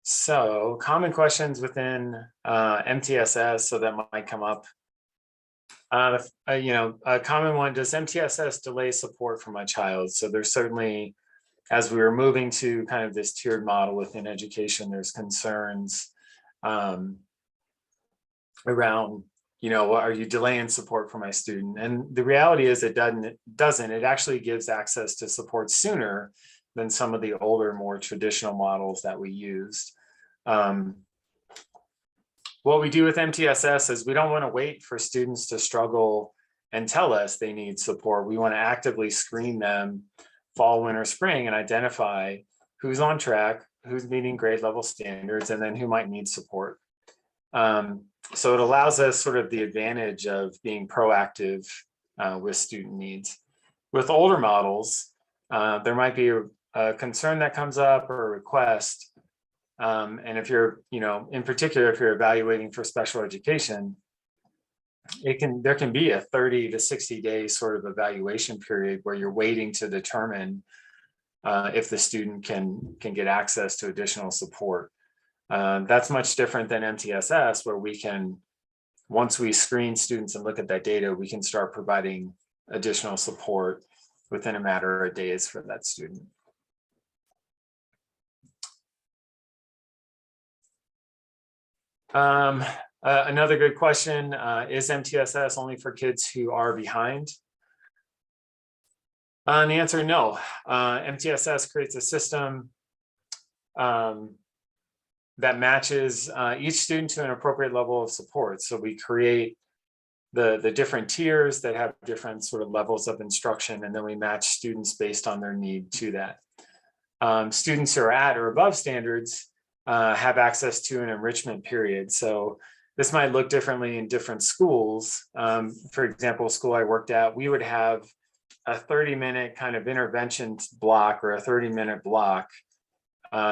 So common questions within MTSS, so that might come up. You know, a common one, does MTSS delay support for my child? So there's certainly as we were moving to kind of this tiered model within education, there's concerns around, what are you delaying support for my student? And the reality is it doesn't. It actually gives access to support sooner than some of the older, more traditional models that we used. What we do with MTSS is we don't want to wait for students to struggle and tell us they need support. We want to actively screen them fall, winter, spring, and identify who's on track, who's meeting grade level standards, and then who might need support. So it allows us sort of the advantage of being proactive with student needs. With older models, there might be a concern that comes up or a request. And if you're, in particular, if you're evaluating for special education, there can be a 30 to 60 day sort of evaluation period where you're waiting to determine if the student can get access to additional support. That's much different than MTSS, where we can, once we screen students and look at that data, we can start providing additional support within a matter of days for that student. Another good question, is MTSS only for kids who are behind? And the answer, no. MTSS creates a system that matches each student to an appropriate level of support. So we create the different tiers that have different sort of levels of instruction, and then we match students based on their need to that. Students who are at or above standards have access to an enrichment period. So this might look differently in different schools. For example, school I worked at, we would have a 30-minute kind of intervention block or a 30-minute block.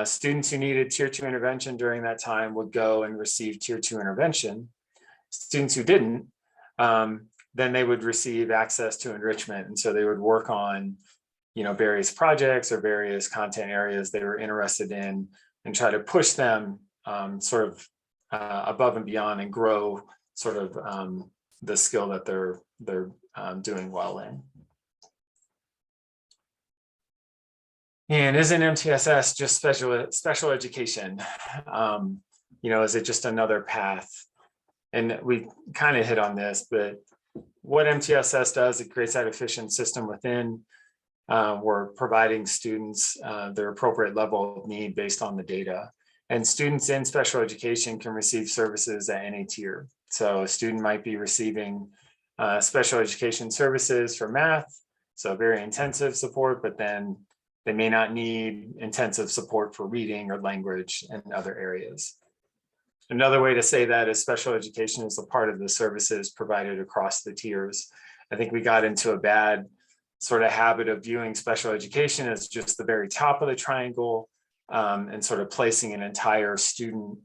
Students who needed tier 2 intervention during that time would go and receive tier 2 intervention. Students who didn't, then they would receive access to enrichment. And so they would work on, various projects or various content areas they were interested in and try to push them sort of above and beyond and grow sort of the skill that they're doing well in. And isn't MTSS just special education? Is it just another path? And we kind of hit on this, but what MTSS does, it creates that efficient system within. We're providing students their appropriate level of need based on the data. And students in special education can receive services at any tier. So a student might be receiving special education services for math, so very intensive support, but then they may not need intensive support for reading or language and other areas. Another way to say that is special education is a part of the services provided across the tiers. I think we got into a bad sort of habit of viewing special education as just the very top of the triangle and sort of placing an entire student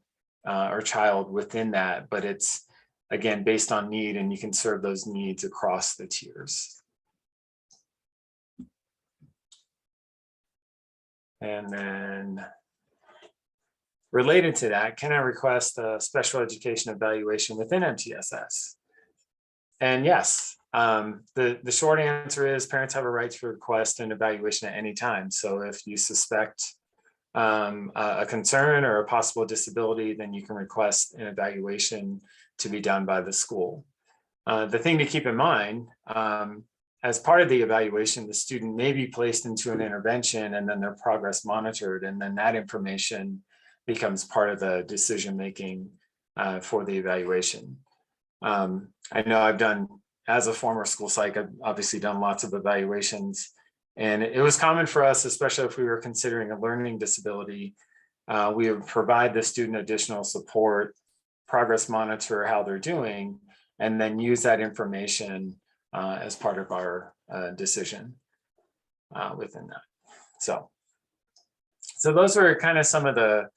or child within that. But it's, again, based on need, and you can serve those needs across the tiers. And then related to that, can I request a special education evaluation within MTSS? And yes, the short answer is parents have a right to request an evaluation at any time. So if you suspect a concern or a possible disability, then you can request an evaluation to be done by the school. The thing to keep in mind, as part of the evaluation, the student may be placed into an intervention and then their progress monitored, and then that information becomes part of the decision-making for the evaluation. I know I've done, as a former school psych, I've obviously done lots of evaluations, and it was common for us, especially if we were considering a learning disability, we would provide the student additional support, progress monitor how they're doing, and then use that information as part of our decision within that. So those are kind of some of the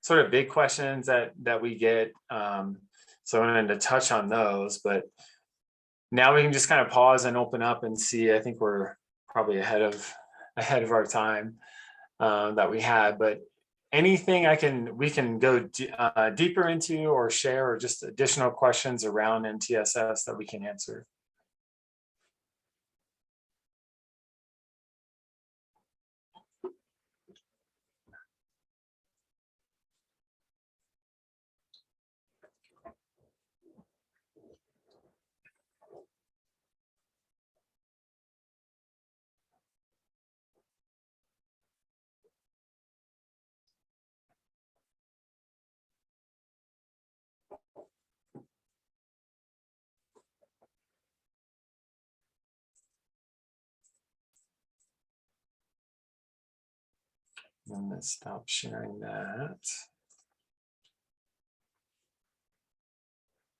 sort of big questions that we get. So I wanted to touch on those, but now we can just kind of pause and open up and see. I think we're probably ahead of our time that we had, but anything we can go deeper into or share, or just additional questions around MTSS that we can answer. I'm gonna stop sharing that.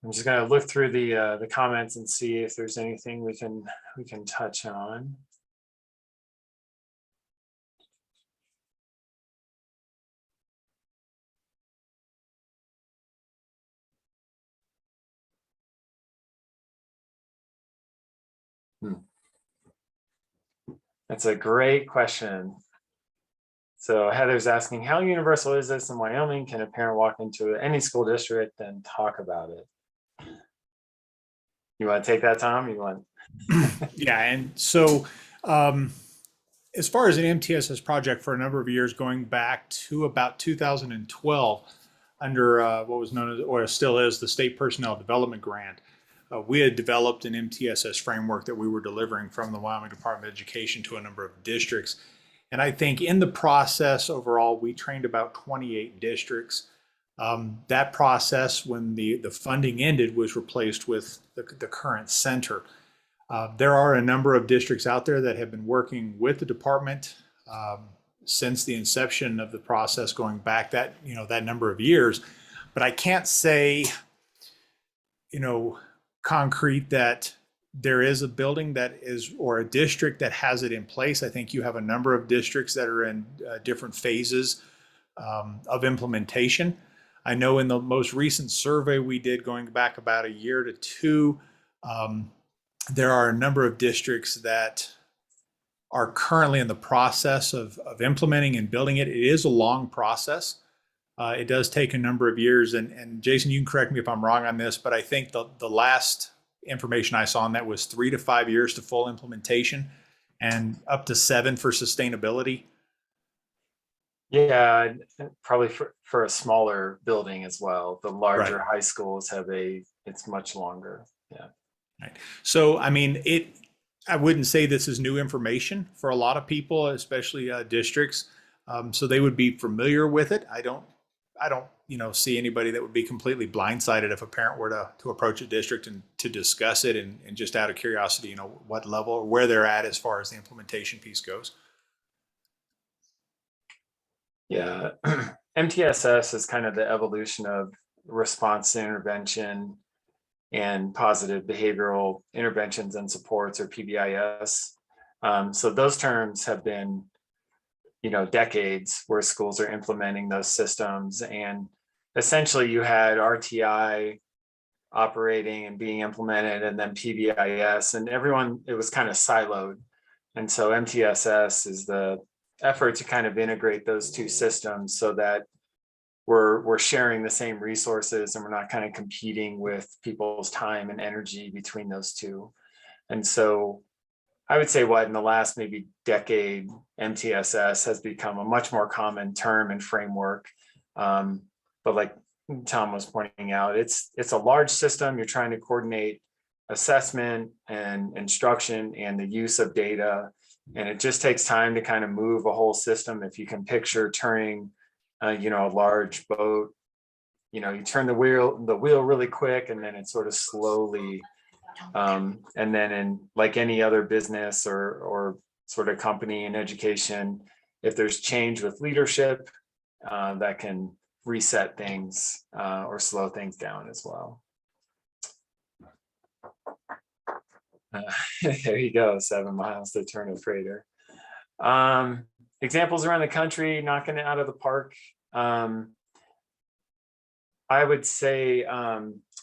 I'm just gonna look through the comments and see if there's anything we can touch on. That's a great question. So Heather's asking, how universal is this in Wyoming? Can a parent walk into any school district and talk about it? You want to take that, Tom? You want? Yeah, and so as far as an MTSS project for a number of years, going back to about 2012, under what was known as, or still is, the State Personnel Development Grant, we had developed an MTSS framework that we were delivering from the Wyoming Department of Education to a number of districts. And I think in the process overall, we trained about 28 districts. That process, when the funding ended, was replaced with the current center. There are a number of districts out there that have been working with the department since the inception of the process, going back that number of years. But I can't say, concrete that there is a building that is, or a district that has it in place. I think you have a number of districts that are in different phases of implementation. I know in the most recent survey we did, going back about a year to two, there are a number of districts that are currently in the process of implementing and building it. It is a long process. It does take a number of years. And Jason, you can correct me if I'm wrong on this, but I think the last information I saw on that was 3 to 5 years to full implementation and up to 7 for sustainability. Yeah, probably for a smaller building as well. The larger Right. high schools have it's much longer. Yeah. Right. So, I mean, I wouldn't say this is new information for a lot of people, especially districts. So they would be familiar with it. I don't, see anybody that would be completely blindsided if a parent were to approach a district and to discuss it and just out of curiosity, what level or where they're at as far as the implementation piece goes. Yeah. MTSS is kind of the evolution of response to intervention and positive behavioral interventions and supports, or PBIS. So those terms have been, decades where schools are implementing those systems. And essentially you had RTI operating and being implemented, and then PBIS, and everyone, it was kind of siloed. And so MTSS is the effort to kind of integrate those two systems so that we're sharing the same resources and we're not kind of competing with people's time and energy between those two. And so I would say in the last maybe decade, MTSS has become a much more common term and framework. But like Tom was pointing out, it's a large system. You're trying to coordinate assessment and instruction and the use of data. And it just takes time to kind of move a whole system. If you can picture turning a large boat, you turn the wheel really quick, and then it sort of slowly, and then in like any other business or sort of company in education, if there's change with leadership, that can reset things or slow things down as well. There you go, 7 miles to turn a freighter. Examples around the country knocking it out of the park. I would say,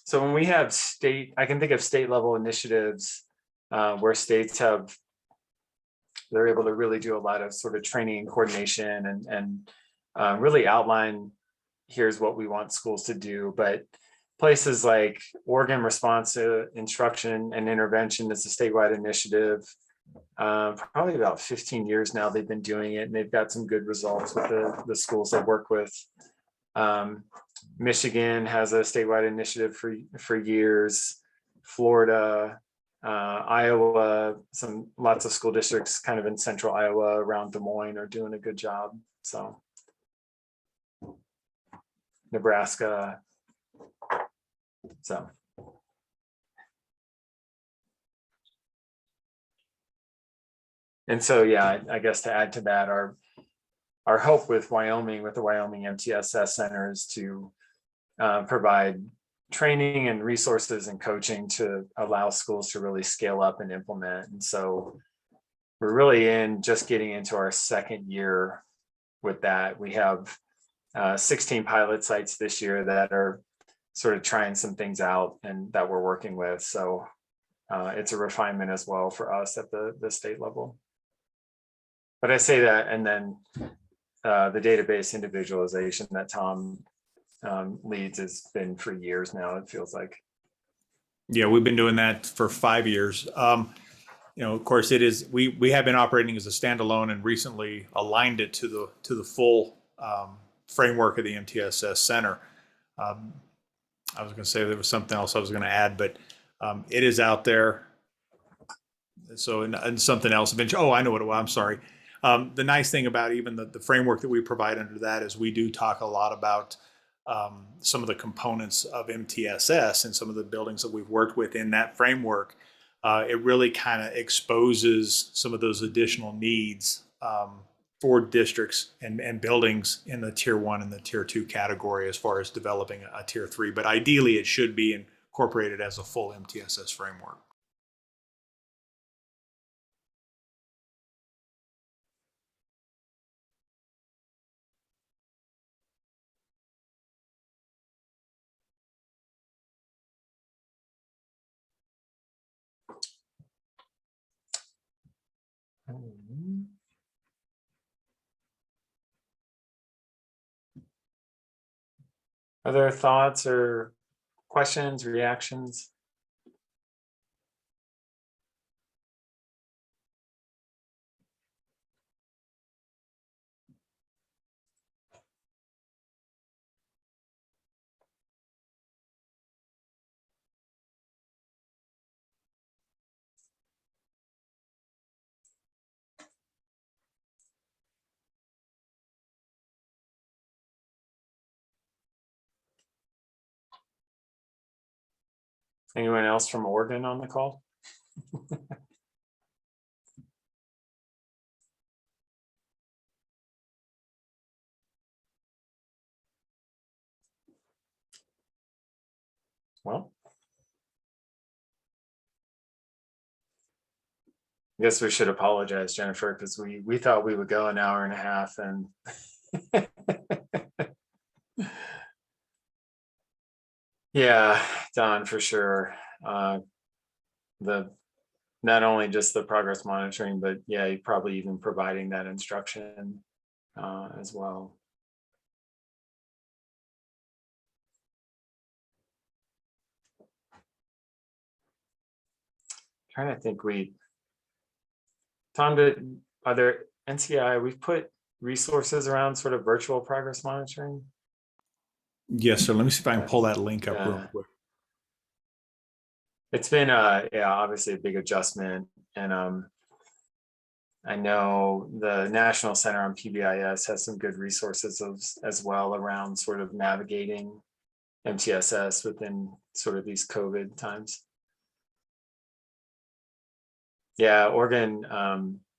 so when we have I can think of state level initiatives where states they're able to really do a lot of sort of training and coordination and really outline, here's what we want schools to do. But places like Oregon Response to Instruction and Intervention is a statewide initiative. Probably about 15 years now they've been doing it, and they've got some good results with the schools they work with. Michigan has a statewide initiative for years. Florida, Iowa, lots of school districts kind of in central Iowa around Des Moines are doing a good job. So Nebraska. So and so, yeah, I guess to add to that, our hope with Wyoming, with the Wyoming MTSS Center, is to provide training and resources and coaching to allow schools to really scale up and implement. And so we're really just getting into our second year with that. We have 16 pilot sites this year that are sort of trying some things out and that we're working with. So it's a refinement as well for us at the state level. But I say that, and then the database individualization that Thom leads has been for years now, it feels like. Yeah, we've been doing that for 5 years. Of course, it is we have been operating as a standalone and recently aligned it to the full framework of the MTSS Center. I was going to say there was something else I was going to add, but it is out there. So, and something else eventually. Oh, I know what it was. I'm sorry. The nice thing about even the framework that we provide under that is we do talk a lot about some of the components of MTSS and some of the buildings that we've worked with in that framework. It really kind of exposes some of those additional needs for districts and buildings in the tier 1 and the tier 2 category as far as developing a tier 3. But ideally, it should be incorporated as a full MTSS framework. Other thoughts or questions, reactions? Anyone else from Oregon on the call? Well, I guess we should apologize, Jennifer, because we thought we would go an hour and a half, and yeah, Don, for sure. Not only just the progress monitoring, but yeah, you probably even providing that instruction as well. Trying to think, Thom, are there NCI, we've put resources around sort of virtual progress monitoring? Yes, sir. Let me see if I can pull that link up real quick. It's been obviously a big adjustment, and I know the National Center on PBIS has some good resources as well around sort of navigating MTSS within sort of these COVID times. Yeah, Oregon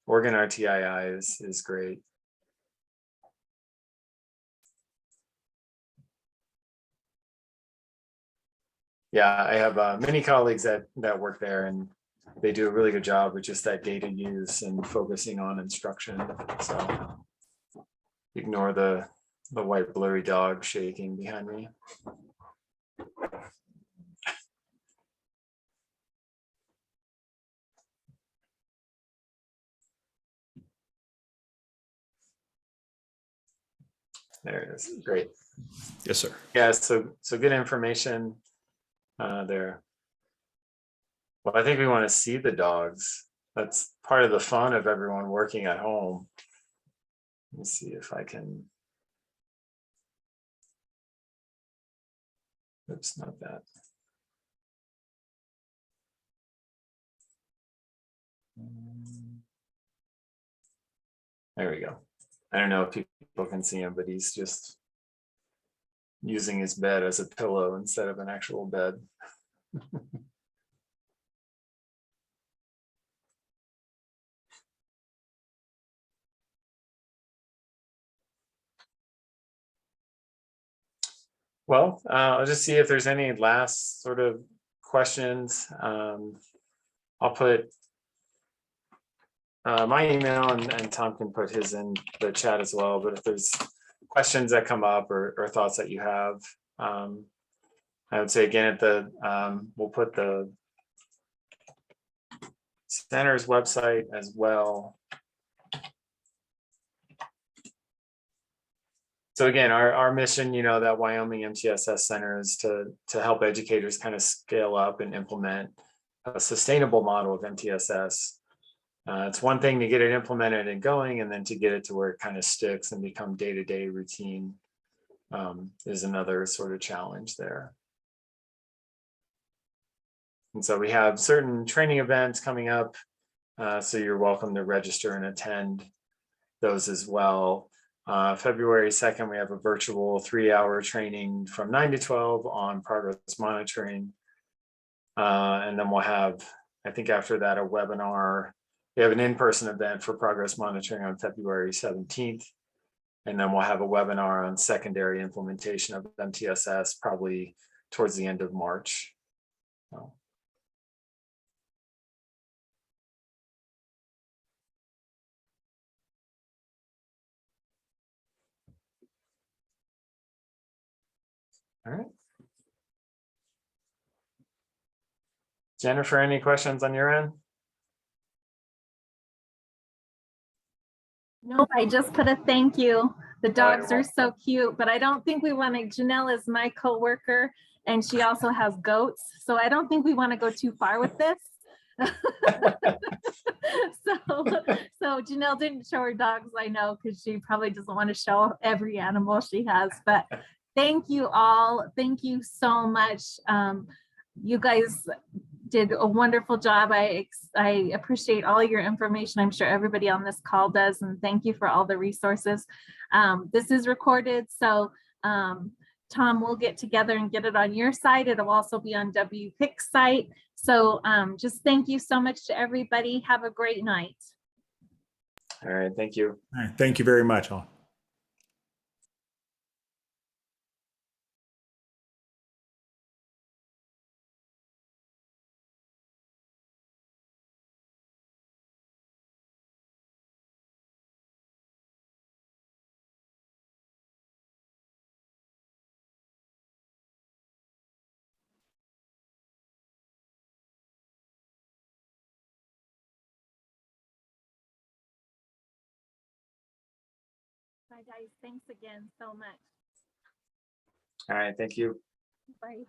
RTII is great. Yeah, I have many colleagues that work there, and they do a really good job with just that data use and focusing on instruction. So ignore the white blurry dog shaking behind me. There it is. Great. Yes, sir. Yeah, so good information there. Well, I think we want to see the dogs. That's part of the fun of everyone working at home. Let me see if I can. Oops, not that. There we go. I don't know if people can see him, but he's just using his bed as a pillow instead of an actual bed. Well, I'll just see if there's any last sort of questions. I'll put my email and Thom can put his in the chat as well. But if there's questions that come up or thoughts that you have, I would say again we'll put the center's website as well. So again, our mission, that Wyoming MTSS Center is to help educators kind of scale up and implement a sustainable model of MTSS. It's one thing to get it implemented and going, and then to get it to where it kind of sticks and become day-to-day routine is another sort of challenge there. And so we have certain training events coming up, so you're welcome to register and attend those as well. February 2nd, we have a virtual 3-hour training from 9 to 12 on progress monitoring. And then we'll have, I think after that, a webinar. We have an in-person event for progress monitoring on February 17th. And then we'll have a webinar on secondary implementation of MTSS probably towards the end of March. So. All right. Jennifer, any questions on your end? Nope, I just put a thank you. The dogs are so cute, but I don't think we want to, Janelle is my coworker and she also has goats. So I don't think we want to go too far with this. So Janelle didn't show her dogs, I know, because she probably doesn't want to show every animal she has, but thank you all. Thank you so much. You guys did a wonderful job. I appreciate all your information. I'm sure everybody on this call does, and thank you for all the resources. This is recorded, so Thom will get together and get it on your site. It'll also be on WPIC's site. So just thank you so much to everybody. Have a great night. All right, thank you. All right, thank you very much, all. Bye guys, thanks again so much. All right, thank you. Bye.